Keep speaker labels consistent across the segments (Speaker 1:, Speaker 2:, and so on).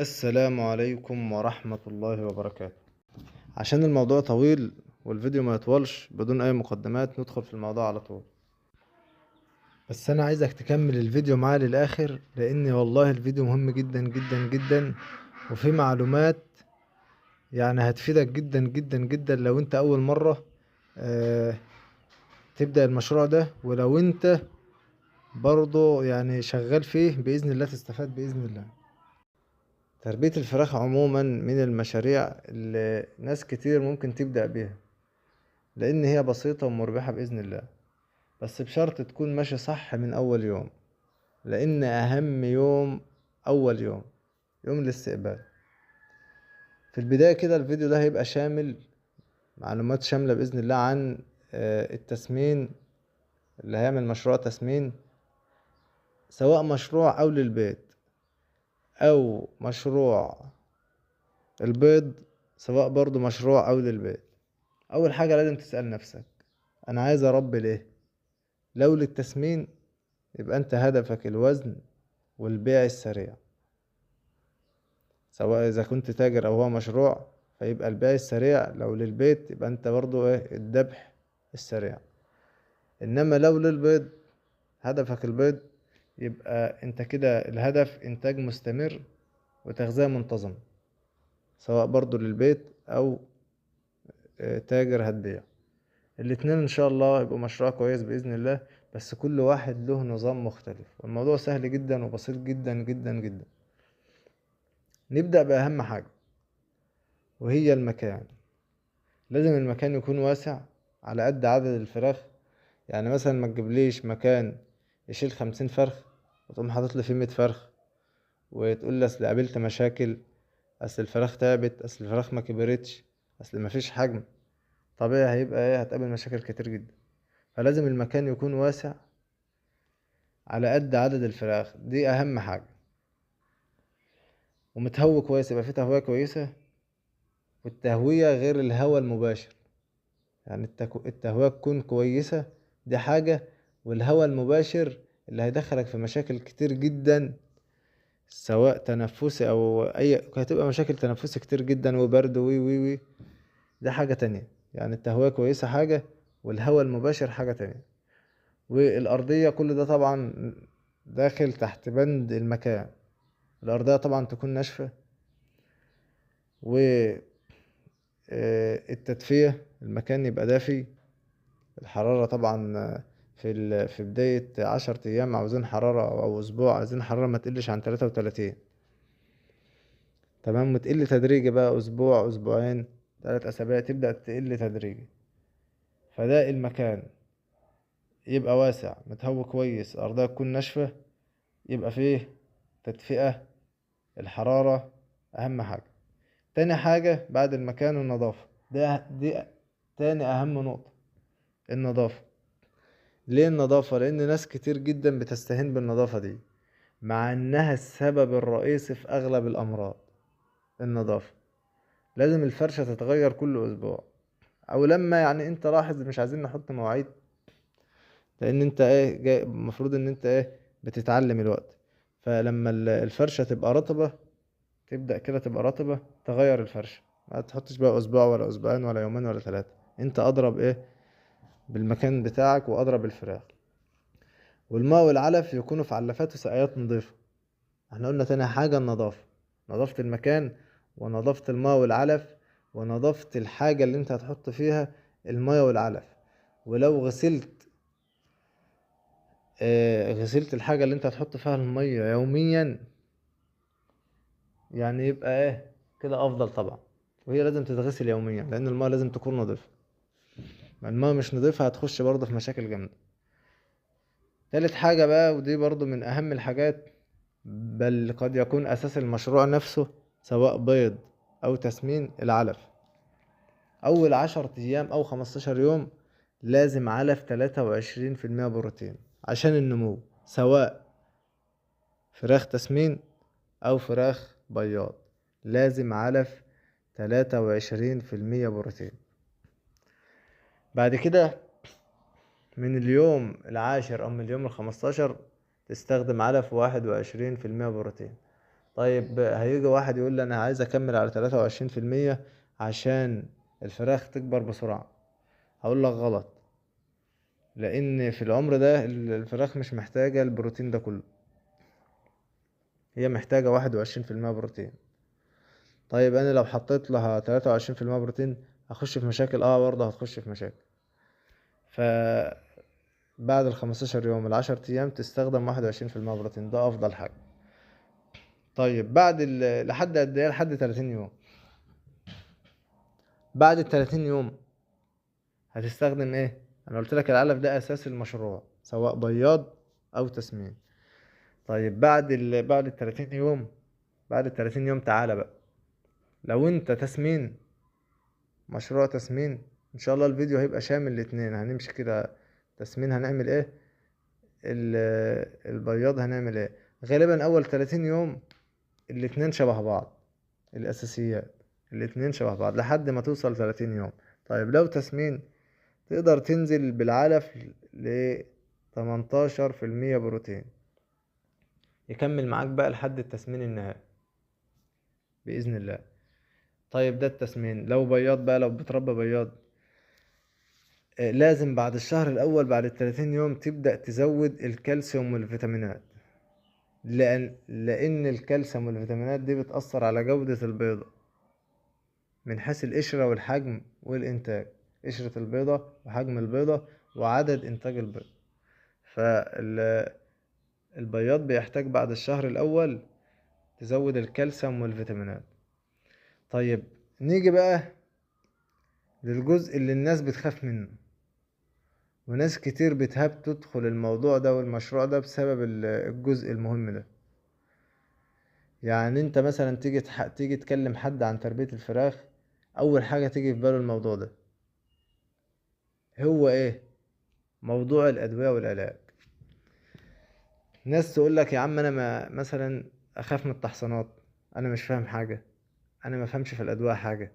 Speaker 1: السلام عليكم ورحمة الله وبركاته. عشان الموضوع طويل والفيديو ما يطولش بدون اي مقدمات ندخل في الموضوع على طول. بس انا عايزك تكمل الفيديو معايا للاخر، لان والله الفيديو مهم جدا جدا جدا، وفي معلومات يعني هتفيدك جدا جدا جدا لو انت اول مرة آه تبدأ المشروع ده، ولو انت برضو يعني شغال فيه بإذن الله تستفاد بإذن الله. تربية الفراخ عموما من المشاريع اللي ناس كتير ممكن تبدأ بيها، لأن هي بسيطة ومربحة بإذن الله، بس بشرط تكون ماشي صح من أول يوم، لأن أهم يوم أول يوم، يوم الاستقبال. في البداية كده الفيديو ده هيبقى شامل معلومات شاملة بإذن الله عن التسمين، اللي هيعمل مشروع تسمين، سواء مشروع أو للبيت أو مشروع البيض، سواء برضو مشروع أو للبيت. أول حاجة لازم تسأل نفسك، أنا عايز أربي ليه؟ لو للتسمين يبقى أنت هدفك الوزن والبيع السريع، سواء إذا كنت تاجر أو هو مشروع فيبقى البيع السريع. لو للبيت يبقى أنت برضو الذبح السريع. إنما لو للبيض هدفك البيض، يبقى أنت كده الهدف إنتاج مستمر وتغذية منتظمة، سواء برضو للبيت أو تاجر هتبيع. الاتنين إن شاء الله يبقوا مشروع كويس بإذن الله، بس كل واحد له نظام مختلف، والموضوع سهل جدا وبسيط جدا جدا جدا. نبدأ بأهم حاجة وهي المكان. لازم المكان يكون واسع على قد عدد الفراخ. يعني مثلا ما تجيبليش مكان يشيل 50 فرخ وتقوم حاطط فيه 100 فرخ وتقول لي اصل قابلت مشاكل، اصل الفراخ تعبت، اصل الفراخ ما كبرتش، اصل مفيش حجم. طبيعي هيبقى هتقابل مشاكل كتير جدا. فلازم المكان يكون واسع على قد عدد الفراخ، دي اهم حاجة. ومتهوي كويس، يبقى فيه تهوية كويسة. والتهوية غير الهواء المباشر، يعني التهوية تكون كويسة، دي حاجة. والهواء المباشر اللي هيدخلك في مشاكل كتير جدا، سواء تنفسي او هتبقى مشاكل تنفسي كتير جدا وبرد وي وي وي، ده حاجة تانية. يعني التهوية كويسة حاجة، والهواء المباشر حاجة تانية. والأرضية كل ده طبعا داخل تحت بند المكان. الأرضية طبعا تكون ناشفة، والتدفئة المكان يبقى دافي. الحرارة طبعا في بداية 10 أيام عاوزين حرارة، أو أسبوع عايزين حرارة ما تقلش عن 33. تمام. وتقل تدريجي بقى، أسبوع أسبوعين 3 أسابيع تبدأ تقل تدريجي. فده المكان يبقى واسع متهوي كويس، الأرضية تكون ناشفة، يبقى فيه تدفئة. الحرارة أهم حاجة. تاني حاجة بعد المكان النظافة، دي تاني أهم نقطة، النظافة. ليه النظافة؟ لأن ناس كتير جدا بتستهين بالنظافة دي، مع إنها السبب الرئيسي في أغلب الأمراض. النظافة لازم الفرشة تتغير كل أسبوع، أو لما يعني أنت لاحظ، مش عايزين نحط مواعيد، لأن أنت جاي المفروض إن أنت بتتعلم الوقت. فلما الفرشة تبقى رطبة، تبدأ كده تبقى رطبة، تغير الفرشة. ما تحطش بقى أسبوع ولا أسبوعين ولا يومين ولا 3. أنت أضرب بالمكان بتاعك وأضرب الفراخ. والماء والعلف يكونوا في علافات وسقايات نظيفة. احنا قلنا تاني حاجة النظافة، نظافة المكان ونظافة الماء والعلف ونظافة الحاجة اللي انت هتحط فيها الماء والعلف. ولو غسلت الحاجة اللي انت هتحط فيها المية يوميا، يعني يبقى كده افضل طبعا. وهي لازم تتغسل يوميا، لان الماء لازم تكون نظيفة. ما الماء مش نظيفة هتخش برضه في مشاكل جامدة. تالت حاجة بقى، ودي برضه من اهم الحاجات، بل قد يكون اساس المشروع نفسه، سواء بيض او تسمين، العلف. اول 10 ايام او 15 يوم لازم علف 23% بروتين عشان النمو، سواء فراخ تسمين او فراخ بياض. لازم علف 23% بروتين. بعد كده من اليوم العاشر او من اليوم ال15 تستخدم علف 21% بروتين. طيب هيجي واحد يقول لي انا عايز اكمل على 23% عشان الفراخ تكبر بسرعة. هقول لك غلط، لان في العمر ده الفراخ مش محتاجة البروتين ده كله، هي محتاجة 21% بروتين. طيب انا لو حطيت لها 23% بروتين هخش في مشاكل، برضه هتخش في مشاكل. فبعد ال15 يوم ال10 ايام تستخدم 21% بروتين، ده افضل حاجة. طيب بعد لحد قد ايه؟ لحد 30 يوم. بعد ال30 يوم هتستخدم ايه؟ انا قلت لك العلف ده اساس المشروع، سواء بياض او تسمين. طيب بعد ال30 يوم، بعد ال30 يوم تعالى بقى، لو انت تسمين، مشروع تسمين، ان شاء الله الفيديو هيبقى شامل الاتنين، هنمشي كده. تسمين هنعمل ايه، البياض هنعمل ايه. غالبا اول 30 يوم الاتنين شبه بعض، الاساسيات الاتنين شبه بعض لحد ما توصل 30 يوم. طيب لو تسمين تقدر تنزل بالعلف ل 18% بروتين، يكمل معاك بقى لحد التسمين النهائي بإذن الله. طيب ده التسمين. لو بياض بقى، لو بتربى بياض، لازم بعد الشهر الأول، بعد ال30 يوم تبدأ تزود الكالسيوم والفيتامينات، لأن الكالسيوم والفيتامينات دي بتأثر على جودة البيضة من حيث القشرة والحجم والإنتاج، قشرة البيضة وحجم البيضة وعدد إنتاج البيض. فالبياض بيحتاج بعد الشهر الأول تزود الكالسيوم والفيتامينات. طيب نيجي بقى للجزء اللي الناس بتخاف منه، وناس كتير بتهاب تدخل الموضوع ده والمشروع ده بسبب الجزء المهم ده. يعني انت مثلا تيجي تكلم حد عن تربية الفراخ، اول حاجة تيجي في باله الموضوع ده هو ايه؟ موضوع الادوية والعلاج. ناس تقول لك يا عم انا ما مثلا اخاف من التحصينات، انا مش فاهم حاجة، انا ما فهمش في الادوية حاجة،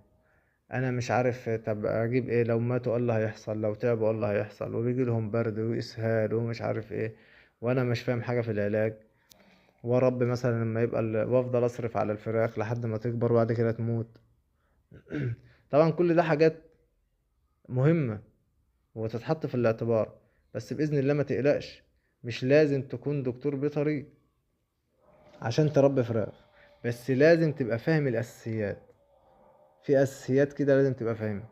Speaker 1: انا مش عارف طب اجيب ايه، لو ماتوا ايه اللي هيحصل، لو تعبوا ايه اللي هيحصل، وبيجي لهم برد واسهال ومش عارف ايه، وانا مش فاهم حاجة في العلاج. ورب مثلا لما يبقى وافضل اصرف على الفراخ لحد ما تكبر وبعد كده تموت. طبعا كل ده حاجات مهمة وتتحط في الاعتبار، بس بإذن الله ما تقلقش، مش لازم تكون دكتور بيطري عشان تربي فراخ، بس لازم تبقى فاهم الأساسيات. في أساسيات كده لازم تبقى فاهمها.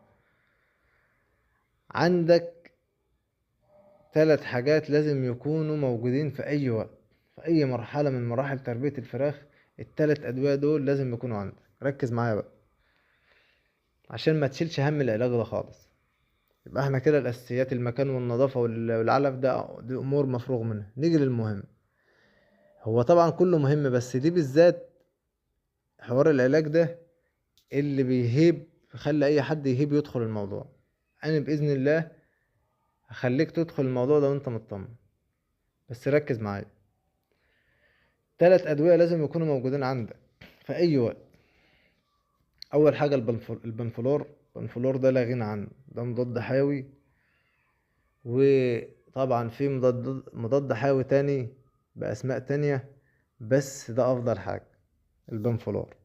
Speaker 1: عندك 3 حاجات لازم يكونوا موجودين في أي وقت، في أي مرحلة من مراحل تربية الفراخ. ال3 أدوية دول لازم يكونوا عندك، ركز معايا بقى عشان ما تشيلش هم العلاج ده خالص. يبقى احنا كده الأساسيات، المكان والنظافة والعلف، دي أمور مفروغ منها. نيجي للمهم، هو طبعا كله مهم بس دي بالذات، حوار العلاج ده اللي بيهيب، خلي أي حد يهيب يدخل الموضوع. أنا بإذن الله هخليك تدخل الموضوع ده وأنت مطمن، بس ركز معايا. 3 أدوية لازم يكونوا موجودين عندك في أي وقت. أول حاجة البنفلور. البنفلور ده لا غنى عنه، ده مضاد حيوي، وطبعا في مضاد حيوي تاني بأسماء تانية، بس ده أفضل حاجة البنفلور.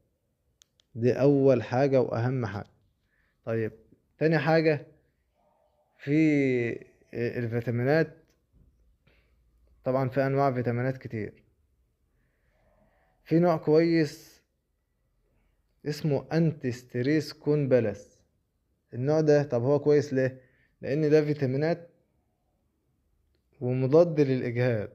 Speaker 1: دي أول حاجة وأهم حاجة. طيب تاني حاجة، في الفيتامينات. طبعا في أنواع فيتامينات كتير، في نوع كويس اسمه أنتي ستريس كون بالاس. النوع ده طب هو كويس ليه؟ لأن ده فيتامينات ومضاد للإجهاد،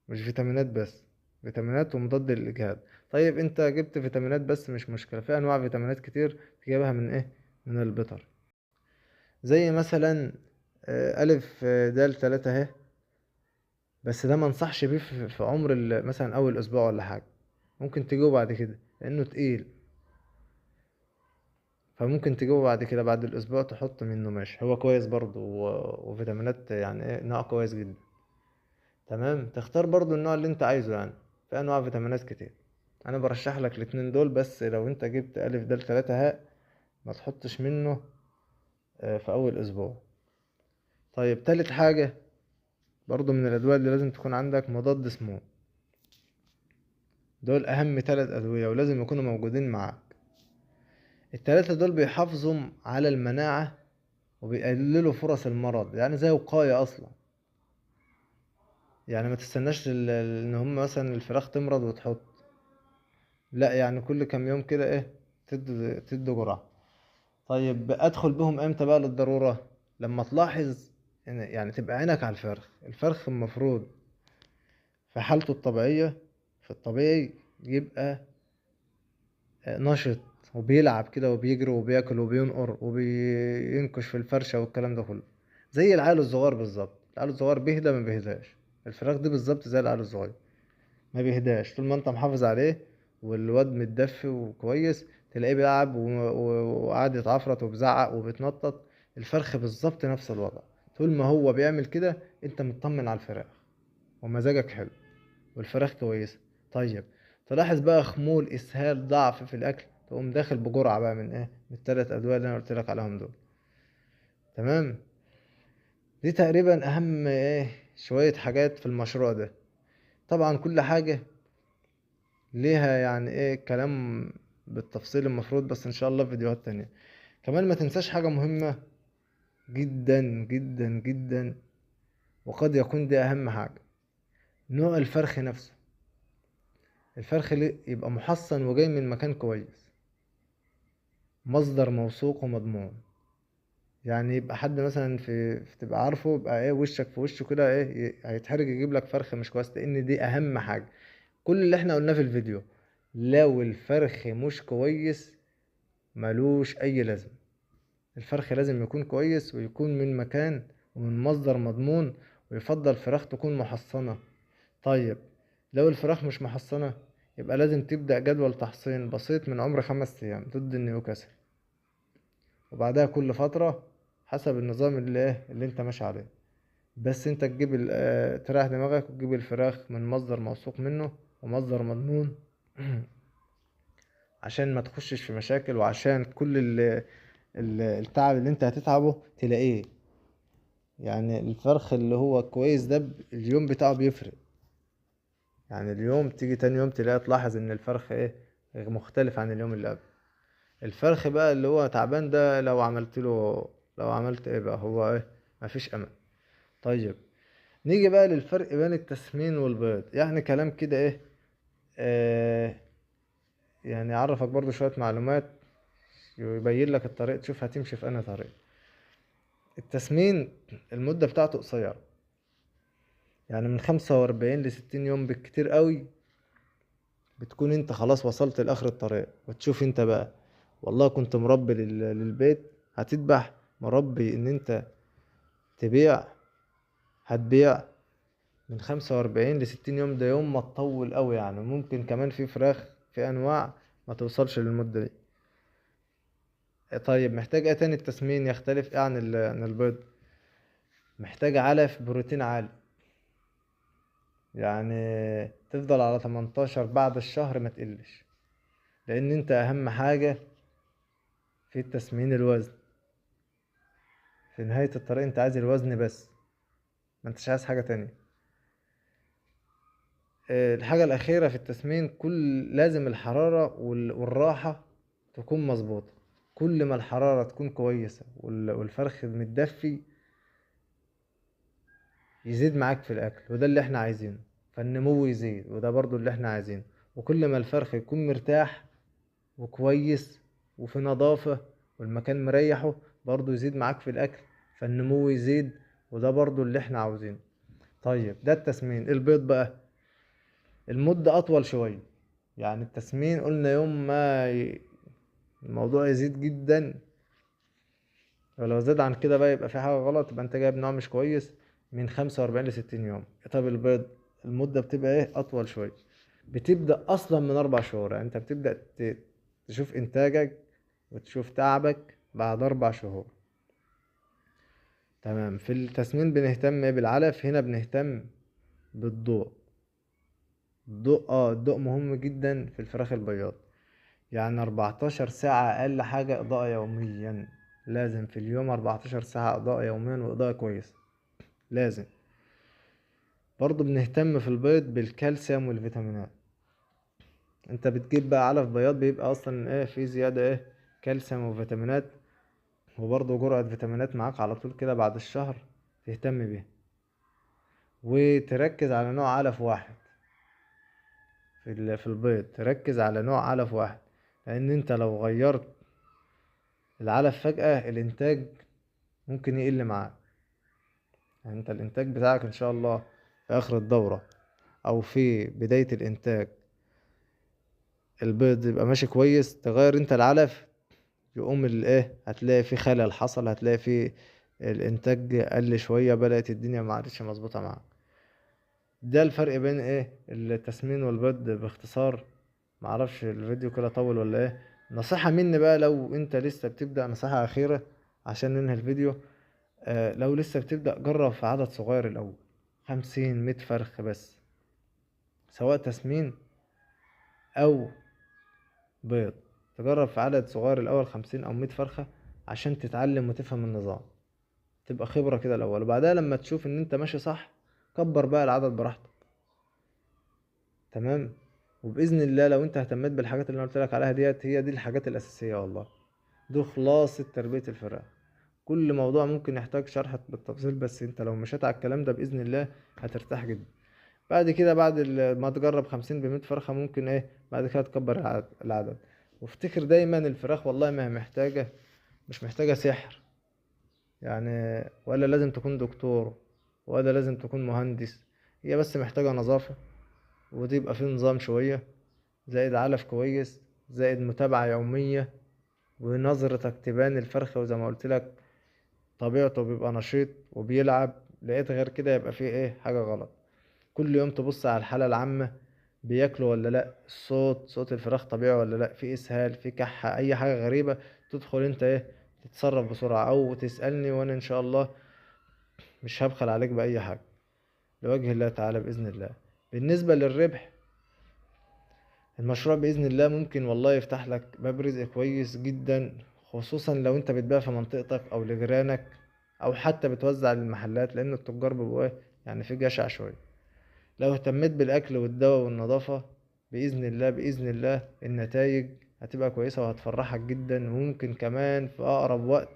Speaker 1: مش فيتامينات بس، فيتامينات ومضاد للإجهاد. طيب انت جبت فيتامينات بس مش مشكلة، في أنواع فيتامينات كتير تجيبها من ايه؟ من البيطر. زي مثلا ألف دال 3 اهي، بس ده منصحش بيه في عمر مثلا أول أسبوع ولا حاجة، ممكن تجيبه بعد كده لأنه تقيل، فممكن تجيبه بعد كده بعد الأسبوع تحط منه، ماشي، هو كويس برضه وفيتامينات يعني ايه، نوع كويس جدا. تمام، تختار برضو النوع اللي انت عايزه، يعني في انواع فيتامينات كتير. انا برشح لك الاتنين دول، بس لو انت جبت الف د 3 هاء ما تحطش منه في اول اسبوع. طيب تالت حاجة برضو من الادوية اللي لازم تكون عندك، مضاد سموم. دول اهم 3 ادوية ولازم يكونوا موجودين معاك. ال3 دول بيحافظوا على المناعة وبيقللوا فرص المرض، يعني زي وقاية اصلا. يعني ما تستناش ان هم مثلا الفراخ تمرض وتحط، لا يعني كل كام يوم كده ايه، تدي جرعة. طيب ادخل بهم امتى بقى للضرورة؟ لما تلاحظ يعني تبقى عينك على الفرخ المفروض في حالته الطبيعية، في الطبيعي يبقى نشط وبيلعب كده وبيجري وبياكل وبينقر وبينكش في الفرشة والكلام ده كله، زي العيال الصغار بالظبط. العيال الصغار بيهدى ما بيهداش، الفراخ دي بالظبط زي العيال الصغير، ما بيهداش طول ما انت محافظ عليه والواد متدفي وكويس، تلاقيه بيلعب وقاعد يتعفرت وبيزعق وبيتنطط. الفرخ بالظبط نفس الوضع، طول ما هو بيعمل كده انت مطمن على الفراخ ومزاجك حلو والفراخ كويسة. طيب تلاحظ بقى خمول، اسهال، ضعف في الاكل، تقوم داخل بجرعة بقى من ايه، من ال3 ادوية اللي انا قلت لك عليهم دول. تمام. دي تقريبا اهم ايه شوية حاجات في المشروع ده. طبعا كل حاجة ليها يعني ايه كلام بالتفصيل المفروض، بس ان شاء الله في فيديوهات تانية. كمان ما تنساش حاجة مهمة جدا جدا جدا، وقد يكون دي اهم حاجة: نوع الفرخ نفسه. الفرخ يبقى محصن وجاي من مكان كويس، مصدر موثوق ومضمون. يعني يبقى حد مثلا تبقى عارفه، يبقى ايه وشك في وشه كده، ايه هيتحرج يجيب لك فرخ مش كويس، لان دي اهم حاجة. كل اللي احنا قلناه في الفيديو لو الفرخ مش كويس ملوش اي لازمة. الفرخ لازم يكون كويس ويكون من مكان ومن مصدر مضمون، ويفضل فراخ تكون محصنة. طيب لو الفراخ مش محصنة، يبقى لازم تبدأ جدول تحصين بسيط من عمر 5 أيام ضد النيوكاسل، وبعدها كل فترة حسب النظام اللي انت ماشي عليه. بس انت تجيب تريح دماغك وتجيب الفراخ من مصدر موثوق منه ومصدر مضمون عشان ما تخشش في مشاكل، وعشان كل التعب اللي انت هتتعبه تلاقيه. يعني الفرخ اللي هو كويس ده اليوم بتاعه بيفرق. يعني اليوم تيجي تاني يوم تلاقي تلاحظ ان الفرخ ايه مختلف عن اليوم اللي قبل. الفرخ بقى اللي هو تعبان ده لو عملت ايه بقى هو ايه، مفيش امل. طيب نيجي بقى للفرق بين التسمين والبيض، يعني كلام كده ايه يعني اعرفك برضو شوية معلومات يبين لك الطريق، تشوف هتمشي في انهي طريق. التسمين المدة بتاعته قصيرة، يعني من 45 ل60 يوم بالكتير قوي، بتكون انت خلاص وصلت لاخر الطريق. وتشوف انت بقى، والله كنت مربي للبيت هتذبح، مربي ان انت تبيع هتبيع. من 45 ل60 يوم ده يوم ما تطول قوي، يعني ممكن كمان في فراخ في انواع ما توصلش للمدة دي. طيب محتاج ايه تاني؟ التسمين يختلف ايه عن البيض؟ محتاج علف بروتين عالي، يعني تفضل على 18 بعد الشهر ما تقلش، لان انت اهم حاجة في التسمين الوزن. في نهاية الطريق انت عايز الوزن بس، ما انتش عايز حاجة تانية. الحاجة الأخيرة في التسمين، لازم الحرارة والراحة تكون مظبوطة. كل ما الحرارة تكون كويسة والفرخ متدفي يزيد معاك في الأكل، وده اللي احنا عايزينه. فالنمو يزيد، وده برضو اللي احنا عايزينه. وكل ما الفرخ يكون مرتاح وكويس وفي نظافة والمكان مريحه، برضو يزيد معاك في الأكل، فالنمو يزيد، وده برضو اللي احنا عاوزينه. طيب ده التسمين. البيض بقى المدة أطول شوية، يعني التسمين قلنا يوم ما الموضوع يزيد جدا، ولو زاد عن كده بقى يبقى في حاجة غلط، يبقى انت جايب نوع مش كويس. من 45 ل60 يوم. طب البيض المدة بتبقى ايه أطول شوية، بتبدأ أصلا من 4 شهور. يعني انت بتبدأ تشوف إنتاجك وتشوف تعبك بعد 4 شهور. تمام. في التسمين بنهتم ايه؟ بالعلف. هنا بنهتم بالضوء. الضوء مهم جدا في الفراخ البياض. يعني 14 ساعة أقل حاجة إضاءة يوميا، لازم في اليوم 14 ساعة إضاءة يوميا، وإضاءة كويسة لازم. برضو بنهتم في البيض بالكالسيوم والفيتامينات. انت بتجيب بقى علف بياض بيبقى اصلا ايه فيه زيادة ايه كالسيوم وفيتامينات، وبرضه جرعة فيتامينات معاك على طول كده بعد الشهر تهتم بيها. وتركز على نوع علف واحد في البيض، تركز على نوع علف واحد، لان انت لو غيرت العلف فجأة الانتاج ممكن يقل معاك. يعني انت الانتاج بتاعك ان شاء الله في اخر الدورة او في بداية الانتاج البيض يبقى ماشي كويس، تغير انت العلف يقوم الايه هتلاقي في خلل حصل، هتلاقي في الانتاج قل شوية، بدأت الدنيا ما عادش مظبوطة معاك. ده الفرق بين ايه التسمين والبيض باختصار. معرفش الفيديو كده طول ولا ايه. نصيحة مني بقى لو انت لسه بتبدأ، نصيحة اخيرة عشان ننهي الفيديو. لو لسه بتبدأ جرب في عدد صغير الاول، 50 100 فرخ بس، سواء تسمين او بيض. تجرب في عدد صغير الاول 50 او 100 فرخة عشان تتعلم وتفهم النظام، تبقى خبرة كده الاول، وبعدها لما تشوف ان انت ماشي صح كبر بقى العدد براحتك. تمام. وباذن الله لو انت اهتميت بالحاجات اللي انا قلت لك عليها ديت، هي دي الحاجات الاساسيه والله، دي خلاصه تربيه الفراخ. كل موضوع ممكن يحتاج شرح بالتفصيل، بس انت لو مشيت على الكلام ده باذن الله هترتاح جدا. بعد كده بعد ما تجرب 50 ب100 فرخه ممكن ايه بعد كده تكبر العدد. وافتكر دايما الفراخ والله ما هي محتاجه، مش محتاجه سحر يعني، ولا لازم تكون دكتور، ولا لازم تكون مهندس. هي بس محتاجه نظافه، وتبقى في نظام شويه، زائد علف كويس، زائد متابعة يومية، ونظرتك تبان الفرخة. وزي ما قلت لك طبيعته بيبقى نشيط وبيلعب، لقيت غير كده يبقى فيه ايه حاجة غلط. كل يوم تبص على الحالة العامة، بياكلوا ولا لا، صوت الفراخ طبيعي ولا لا، في اسهال، في كحة، اي حاجة غريبة، تدخل انت ايه تتصرف بسرعة او تسألني، وانا ان شاء الله مش هبخل عليك بأي حاجة لوجه الله تعالى بإذن الله. بالنسبة للربح، المشروع بإذن الله ممكن والله يفتح لك باب رزق كويس جدا، خصوصا لو انت بتبيع في منطقتك او لجيرانك، او حتى بتوزع للمحلات، لان التجار بيبقوا يعني في جشع شوية. لو اهتميت بالاكل والدواء والنظافة بإذن الله بإذن الله النتائج هتبقى كويسة وهتفرحك جدا. وممكن كمان في اقرب وقت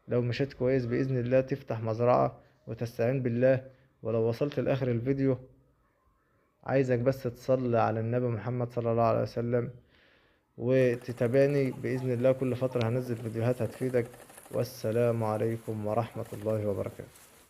Speaker 1: لو مشيت كويس بإذن الله تفتح مزرعة وتستعين بالله. ولو وصلت لآخر الفيديو عايزك بس تصلي على النبي محمد صلى الله عليه وسلم، وتتابعني بإذن الله كل فترة هنزل فيديوهات هتفيدك. والسلام عليكم ورحمة الله وبركاته.